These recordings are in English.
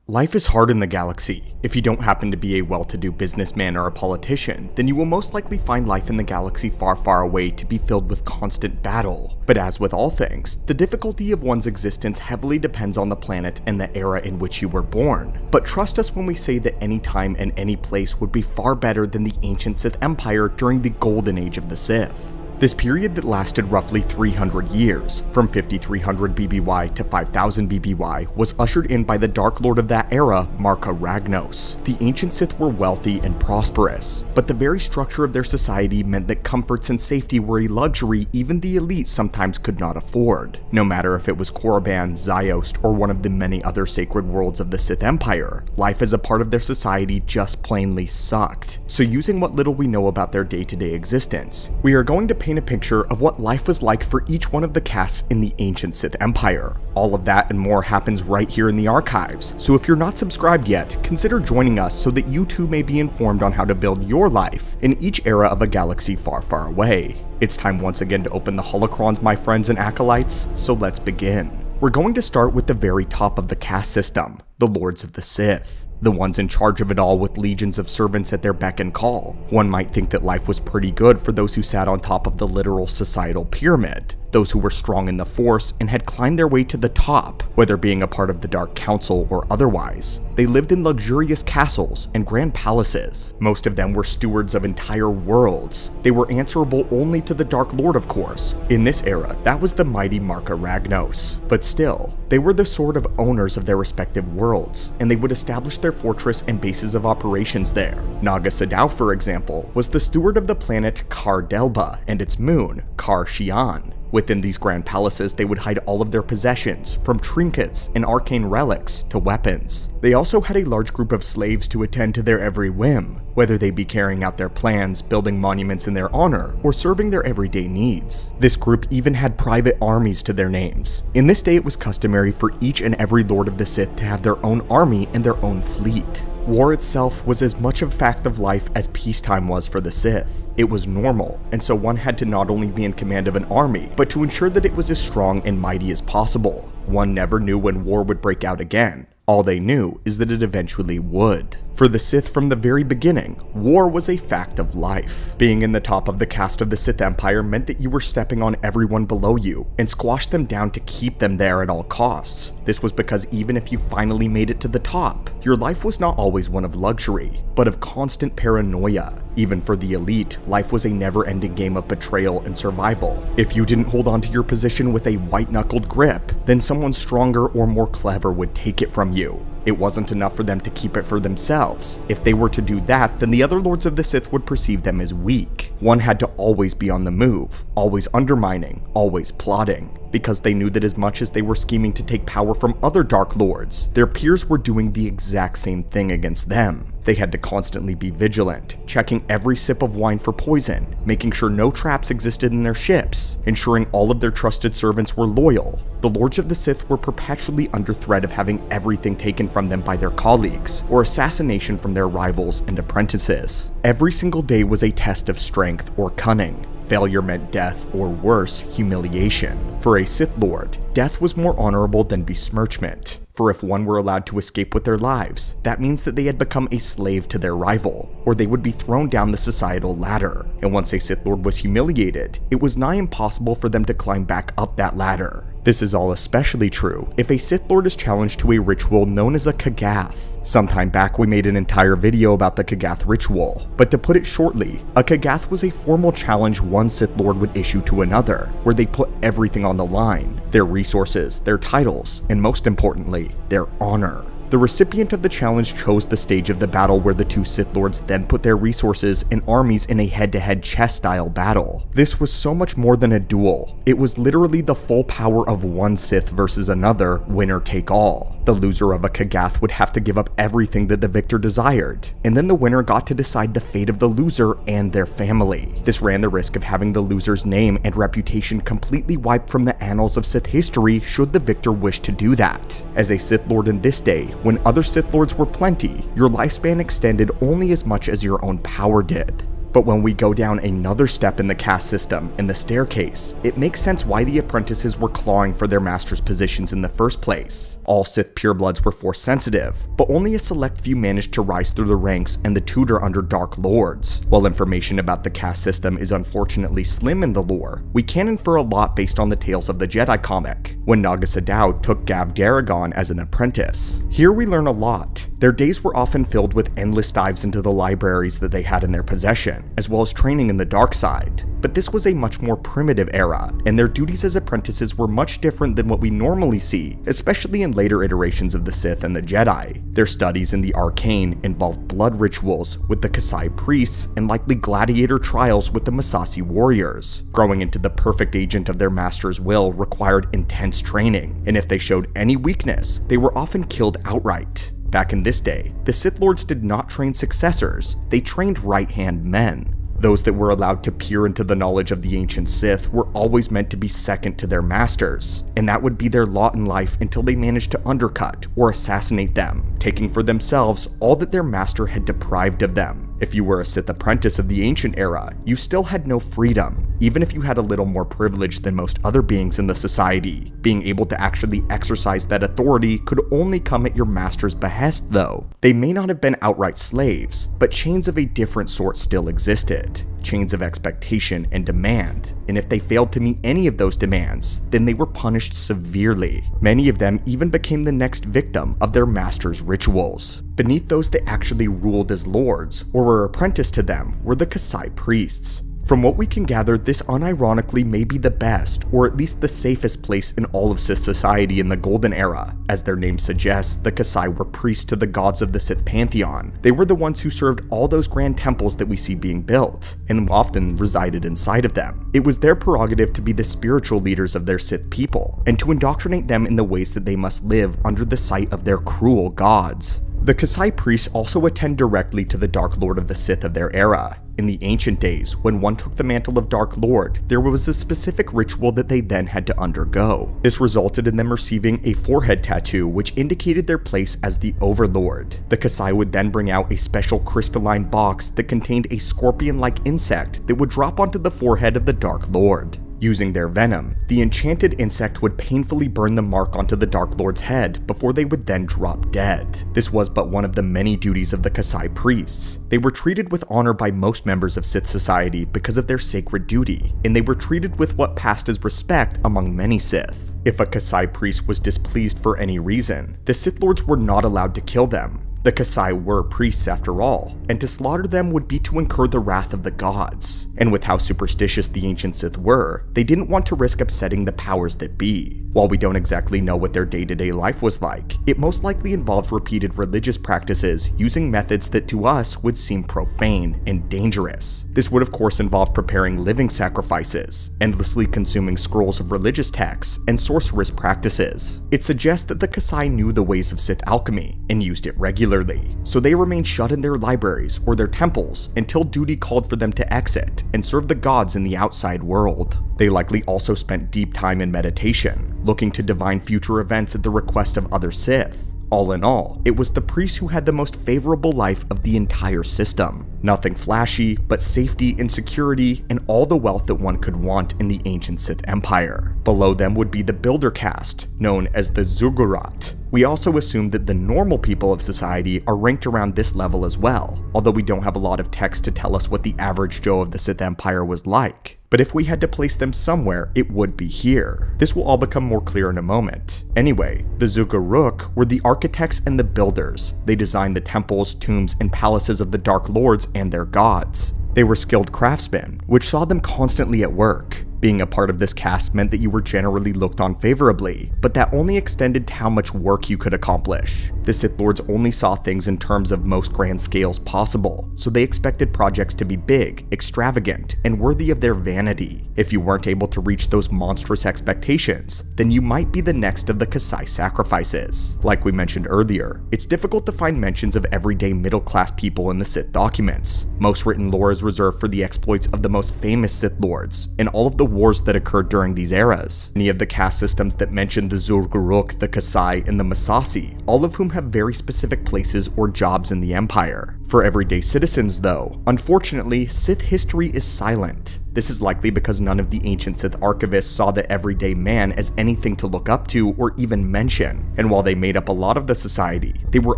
Life is hard in the galaxy. If you don't happen to be a well-to-do businessman or a politician, then you will most likely find life in the galaxy far, far away to be filled with constant battle. But as with all things, the difficulty of one's existence heavily depends on the planet and the era in which you were born. But trust us when we say that any time and any place would be far better than the ancient Sith Empire during the golden age of the Sith. This period that lasted roughly 300 years, from 5300 BBY to 5000 BBY, was ushered in by the Dark Lord of that era, Marka Ragnos. The ancient Sith were wealthy and prosperous, but the very structure of their society meant that comforts and safety were a luxury even the elite sometimes could not afford. No matter if it was Korriban, Ziost, or one of the many other sacred worlds of the Sith Empire, life as a part of their society just plainly sucked. So using what little we know about their day-to-day existence, we are going to paint a picture of what life was like for each one of the castes in the ancient Sith Empire. All of that and more happens right here in the archives, so if you're not subscribed yet, consider joining us so that you too may be informed on how to build your life in each era of a galaxy far, far away. It's time once again to open the holocrons, my friends and acolytes, so let's begin. We're going to start with the very top of the caste system, the Lords of the Sith. The ones in charge of it all with legions of servants at their beck and call. One might think that life was pretty good for those who sat on top of the literal societal pyramid. Those who were strong in the Force and had climbed their way to the top, whether being a part of the Dark Council or otherwise. They lived in luxurious castles and grand palaces. Most of them were stewards of entire worlds. They were answerable only to the Dark Lord, of course. In this era, that was the mighty Marka Ragnos. But still, they were the sort of owners of their respective worlds, and they would establish their fortress and bases of operations there. Naga Sadow, for example, was the steward of the planet Kar Delba and its moon, Kar Shian. Within these grand palaces, they would hide all of their possessions, from trinkets and arcane relics to weapons. They also had a large group of slaves to attend to their every whim, whether they be carrying out their plans, building monuments in their honor, or serving their everyday needs. This group even had private armies to their names. In this day, it was customary for each and every Lord of the Sith to have their own army and their own fleet. War itself was as much a fact of life as peacetime was for the Sith. It was normal, and so one had to not only be in command of an army, but to ensure that it was as strong and mighty as possible. One never knew when war would break out again. All they knew is that it eventually would. For the Sith from the very beginning, war was a fact of life. Being in the top of the caste of the Sith Empire meant that you were stepping on everyone below you and squashed them down to keep them there at all costs. This was because even if you finally made it to the top, your life was not always one of luxury, but of constant paranoia. Even for the elite, life was a never-ending game of betrayal and survival. If you didn't hold on to your position with a white-knuckled grip, then someone stronger or more clever would take it from you. It wasn't enough for them to keep it for themselves. If they were to do that, then the other Lords of the Sith would perceive them as weak. One had to always be on the move, always undermining, always plotting, because they knew that as much as they were scheming to take power from other Dark Lords, their peers were doing the exact same thing against them. They had to constantly be vigilant, checking every sip of wine for poison, making sure no traps existed in their ships, ensuring all of their trusted servants were loyal. The Lords of the Sith were perpetually under threat of having everything taken from them by their colleagues, or assassination from their rivals and apprentices. Every single day was a test of strength or cunning. Failure meant death, or worse, humiliation. For a Sith Lord, death was more honorable than besmirchment. For if one were allowed to escape with their lives, that means that they had become a slave to their rival, or they would be thrown down the societal ladder. And once a Sith Lord was humiliated, it was nigh impossible for them to climb back up that ladder. This is all especially true if a Sith Lord is challenged to a ritual known as a Kagath. Sometime back we made an entire video about the Kagath ritual, but to put it shortly, a Kagath was a formal challenge one Sith Lord would issue to another, where they put everything on the line, their resources, their titles, and most importantly, their honor. The recipient of the challenge chose the stage of the battle where the two Sith Lords then put their resources and armies in a head-to-head chess-style battle. This was so much more than a duel. It was literally the full power of one Sith versus another, winner take all. The loser of a Kagath would have to give up everything that the victor desired, and then the winner got to decide the fate of the loser and their family. This ran the risk of having the loser's name and reputation completely wiped from the annals of Sith history should the victor wish to do that. As a Sith Lord in this day, when other Sith Lords were plenty, your lifespan extended only as much as your own power did. But when we go down another step in the caste system, in the staircase, it makes sense why the apprentices were clawing for their master's positions in the first place. All Sith purebloods were force sensitive, but only a select few managed to rise through the ranks and the tutor under Dark Lords. While information about the caste system is unfortunately slim in the lore, we can infer a lot based on the Tales of the Jedi comic, when Naga Sadow took Gav Daragon as an apprentice. Here we learn a lot. Their days were often filled with endless dives into the libraries that they had in their possession, as well as training in the dark side. But this was a much more primitive era, and their duties as apprentices were much different than what we normally see, especially in later iterations of the Sith and the Jedi. Their studies in the arcane involved blood rituals with the Casai priests and likely gladiator trials with the Masasi warriors. Growing into the perfect agent of their master's will required intense training, and if they showed any weakness, they were often killed outright. Back in this day, the Sith Lords did not train successors, they trained right-hand men. Those that were allowed to peer into the knowledge of the ancient Sith were always meant to be second to their masters, and that would be their lot in life until they managed to undercut or assassinate them, taking for themselves all that their master had deprived of them. If you were a Sith apprentice of the ancient era, you still had no freedom, even if you had a little more privilege than most other beings in the society. Being able to actually exercise that authority could only come at your master's behest though. They may not have been outright slaves, but chains of a different sort still existed. Chains of expectation and demand, and if they failed to meet any of those demands, then they were punished severely. Many of them even became the next victim of their master's rituals. Beneath those that actually ruled as lords, or were apprenticed to them, were the Casai priests. From what we can gather, this unironically may be the best, or at least the safest place in all of Sith society in the Golden Era. As their name suggests, the Casai were priests to the gods of the Sith pantheon. They were the ones who served all those grand temples that we see being built, and often resided inside of them. It was their prerogative to be the spiritual leaders of their Sith people, and to indoctrinate them in the ways that they must live under the sight of their cruel gods. The Casai priests also attend directly to the Dark Lord of the Sith of their era. In the ancient days, when one took the mantle of Dark Lord, there was a specific ritual that they then had to undergo. This resulted in them receiving a forehead tattoo which indicated their place as the Overlord. The Casai would then bring out a special crystalline box that contained a scorpion-like insect that would drop onto the forehead of the Dark Lord. Using their venom, the enchanted insect would painfully burn the mark onto the Dark Lord's head before they would then drop dead. This was but one of the many duties of the Casai priests. They were treated with honor by most members of Sith society because of their sacred duty, and they were treated with what passed as respect among many Sith. If a Casai priest was displeased for any reason, the Sith Lords were not allowed to kill them. The Casai were priests after all, and to slaughter them would be to incur the wrath of the gods. And with how superstitious the ancient Sith were, they didn't want to risk upsetting the powers that be. While we don't exactly know what their day-to-day life was like, it most likely involved repeated religious practices using methods that to us would seem profane and dangerous. This would of course involve preparing living sacrifices, endlessly consuming scrolls of religious texts, and sorcerous practices. It suggests that the Casai knew the ways of Sith alchemy and used it regularly, so they remained shut in their libraries or their temples until duty called for them to exit and serve the gods in the outside world. They likely also spent deep time in meditation, looking to divine future events at the request of other Sith. All in all, it was the priests who had the most favorable life of the entire system. Nothing flashy, but safety and security and all the wealth that one could want in the ancient Sith Empire. Below them would be the Builder caste, known as the Zuggurat. We also assume that the normal people of society are ranked around this level as well, although we don't have a lot of text to tell us what the average Joe of the Sith Empire was like. But if we had to place them somewhere, it would be here. This will all become more clear in a moment. Anyway, the Zuguruk were the architects and the builders. They designed the temples, tombs, and palaces of the Dark Lords and their gods. They were skilled craftsmen, which saw them constantly at work. Being a part of this caste meant that you were generally looked on favorably, but that only extended to how much work you could accomplish. The Sith Lords only saw things in terms of most grand scales possible, so they expected projects to be big, extravagant, and worthy of their vanity. If you weren't able to reach those monstrous expectations, then you might be the next of the Casai sacrifices. Like we mentioned earlier, it's difficult to find mentions of everyday middle-class people in the Sith documents. Most written lore is reserved for the exploits of the most famous Sith Lords, and all of the wars that occurred during these eras. Many of the caste systems that mention the Zurguruk, the Casai, and the Masasi, all of whom have very specific places or jobs in the Empire. For everyday citizens though, unfortunately, Sith history is silent. This is likely because none of the ancient Sith archivists saw the everyday man as anything to look up to or even mention, and while they made up a lot of the society, they were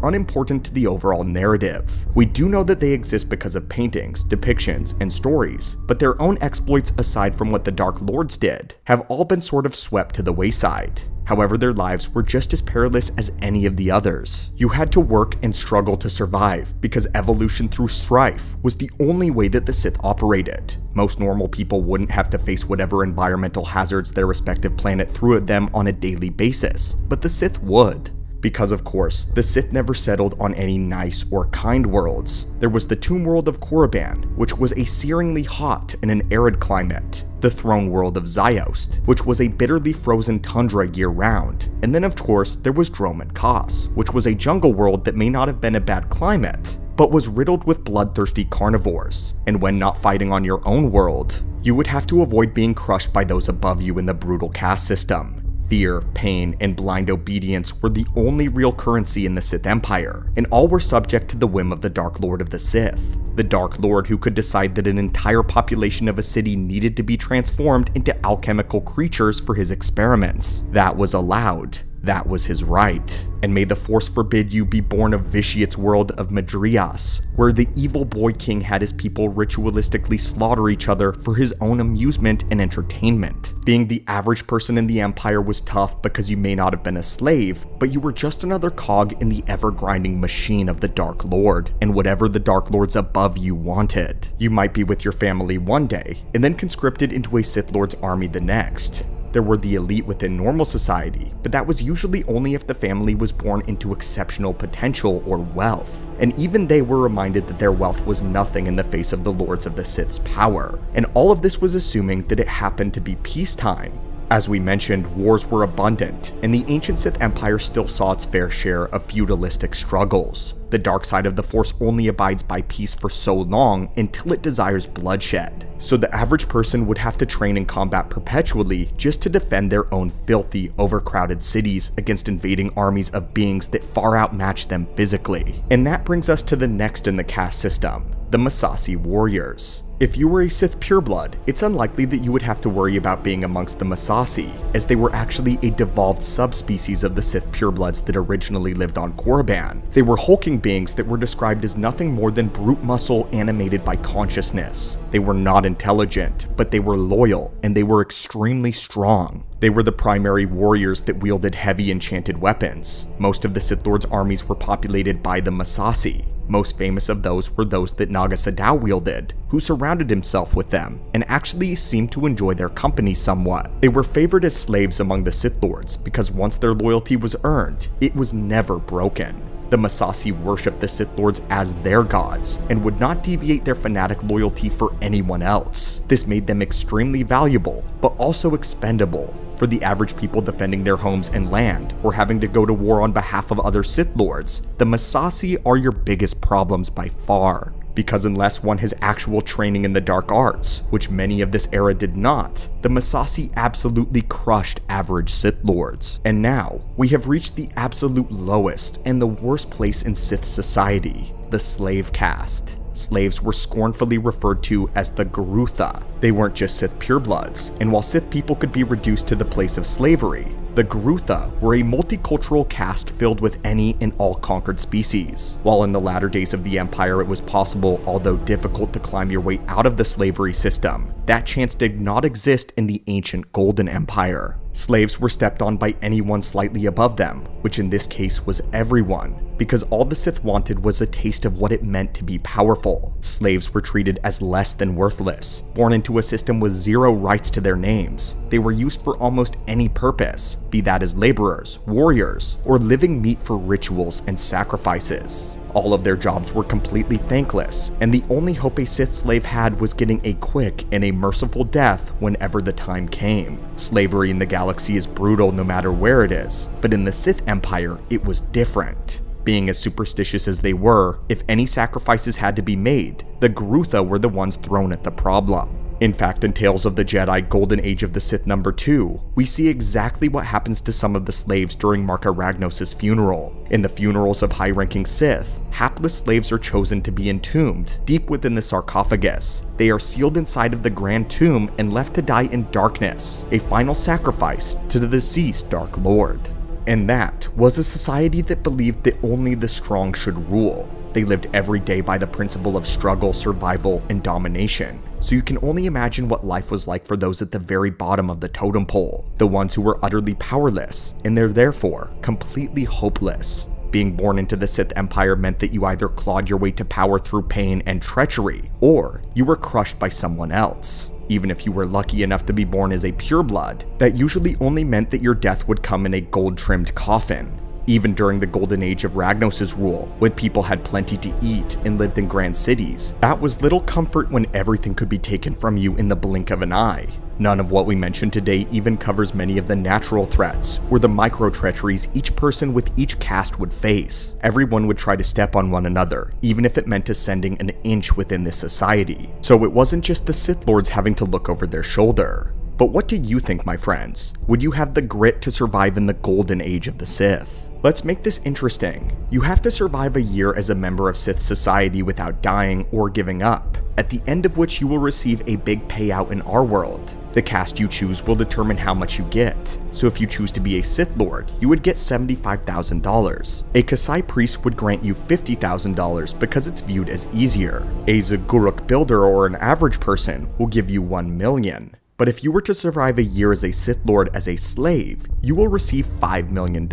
unimportant to the overall narrative. We do know that they exist because of paintings, depictions, and stories, but their own exploits aside from what the Dark Lords did, have all been sort of swept to the wayside. However, their lives were just as perilous as any of the others. You had to work and struggle to survive, because evolution through strife was the only way that the Sith operated. Most normal people wouldn't have to face whatever environmental hazards their respective planet threw at them on a daily basis, but the Sith would. Because of course, the Sith never settled on any nice or kind worlds. There was the tomb world of Korriban, which was a searingly hot and an arid climate. The throne world of Ziost, which was a bitterly frozen tundra year-round. And then of course, there was Dromund Kaas, which was a jungle world that may not have been a bad climate, but was riddled with bloodthirsty carnivores. And when not fighting on your own world, you would have to avoid being crushed by those above you in the brutal caste system. Fear, pain, and blind obedience were the only real currency in the Sith Empire, and all were subject to the whim of the Dark Lord of the Sith. The Dark Lord who could decide that an entire population of a city needed to be transformed into alchemical creatures for his experiments. That was allowed. That was his right. And may the Force forbid you be born of Vitiate's world of Madrias, where the evil boy king had his people ritualistically slaughter each other for his own amusement and entertainment. Being the average person in the Empire was tough because you may not have been a slave, but you were just another cog in the ever-grinding machine of the Dark Lord, and whatever the Dark Lords above you wanted. You might be with your family one day, and then conscripted into a Sith Lord's army the next. There were the elite within normal society, but that was usually only if the family was born into exceptional potential or wealth. And even they were reminded that their wealth was nothing in the face of the Lords of the Sith's power. And all of this was assuming that it happened to be peacetime. As we mentioned, wars were abundant, and the ancient Sith Empire still saw its fair share of feudalistic struggles. The dark side of the Force only abides by peace for so long until it desires bloodshed. So the average person would have to train in combat perpetually just to defend their own filthy, overcrowded cities against invading armies of beings that far outmatch them physically. And that brings us to the next in the caste system, the Masasi warriors. If you were a Sith pureblood, it's unlikely that you would have to worry about being amongst the Masasi, as they were actually a devolved subspecies of the Sith purebloods that originally lived on Korriban. They were hulking beings that were described as nothing more than brute muscle animated by consciousness. They were not intelligent, but they were loyal, and they were extremely strong. They were the primary warriors that wielded heavy enchanted weapons. Most of the Sith Lord's armies were populated by the Masasi. Most famous of those were those that Naga Sadow wielded, who surrounded himself with them, and actually seemed to enjoy their company somewhat. They were favored as slaves among the Sith Lords, because once their loyalty was earned, it was never broken. The Masasi worshipped the Sith Lords as their gods, and would not deviate their fanatic loyalty for anyone else. This made them extremely valuable, but also expendable. For the average people defending their homes and land, or having to go to war on behalf of other Sith Lords, the Masasi are your biggest problems by far. Because unless one has actual training in the dark arts, which many of this era did not, the Masasi absolutely crushed average Sith Lords. And now, we have reached the absolute lowest and the worst place in Sith society, the slave caste. Slaves were scornfully referred to as the Garutha. They weren't just Sith purebloods, and while Sith people could be reduced to the place of slavery, the Garutha were a multicultural caste filled with any and all conquered species. While in the latter days of the Empire it was possible, although difficult, to climb your way out of the slavery system, that chance did not exist in the ancient Golden Empire. Slaves were stepped on by anyone slightly above them, which in this case was everyone, because all the Sith wanted was a taste of what it meant to be powerful. Slaves were treated as less than worthless, born into a system with zero rights to their names. They were used for almost any purpose, be that as laborers, warriors, or living meat for rituals and sacrifices. All of their jobs were completely thankless, and the only hope a Sith slave had was getting a quick and a merciful death whenever the time came. Slavery in the galaxy is brutal no matter where it is, but in the Sith Empire, it was different. Being as superstitious as they were, if any sacrifices had to be made, the Garutha were the ones thrown at the problem. In fact, in Tales of the Jedi Golden Age of the Sith number 2, we see exactly what happens to some of the slaves during Marka Ragnos' funeral. In the funerals of high-ranking Sith, hapless slaves are chosen to be entombed deep within the sarcophagus. They are sealed inside of the Grand Tomb and left to die in darkness, a final sacrifice to the deceased Dark Lord. And that was a society that believed that only the strong should rule. They lived every day by the principle of struggle, survival, and domination. So you can only imagine what life was like for those at the very bottom of the totem pole, the ones who were utterly powerless, and they're therefore completely hopeless. Being born into the Sith Empire meant that you either clawed your way to power through pain and treachery, or you were crushed by someone else. Even if you were lucky enough to be born as a pureblood, that usually only meant that your death would come in a gold-trimmed coffin. Even during the golden age of Ragnos' rule, when people had plenty to eat and lived in grand cities, that was little comfort when everything could be taken from you in the blink of an eye. None of what we mentioned today even covers many of the natural threats, or the micro-treacheries each person with each caste would face. Everyone would try to step on one another, even if it meant ascending an inch within this society. So it wasn't just the Sith Lords having to look over their shoulder. But what do you think, my friends? Would you have the grit to survive in the golden age of the Sith? Let's make this interesting. You have to survive a year as a member of Sith society without dying or giving up, at the end of which you will receive a big payout in our world. The caste you choose will determine how much you get. So if you choose to be a Sith Lord, you would get $75,000. A Casai priest would grant you $50,000 because it's viewed as easier. A Zaguruk builder or an average person will give you $1 million. But if you were to survive a year as a Sith Lord as a slave, you will receive $5 million.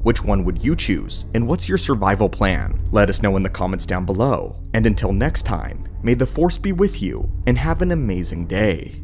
Which one would you choose, and what's your survival plan? Let us know in the comments down below. And until next time, may the Force be with you, and have an amazing day.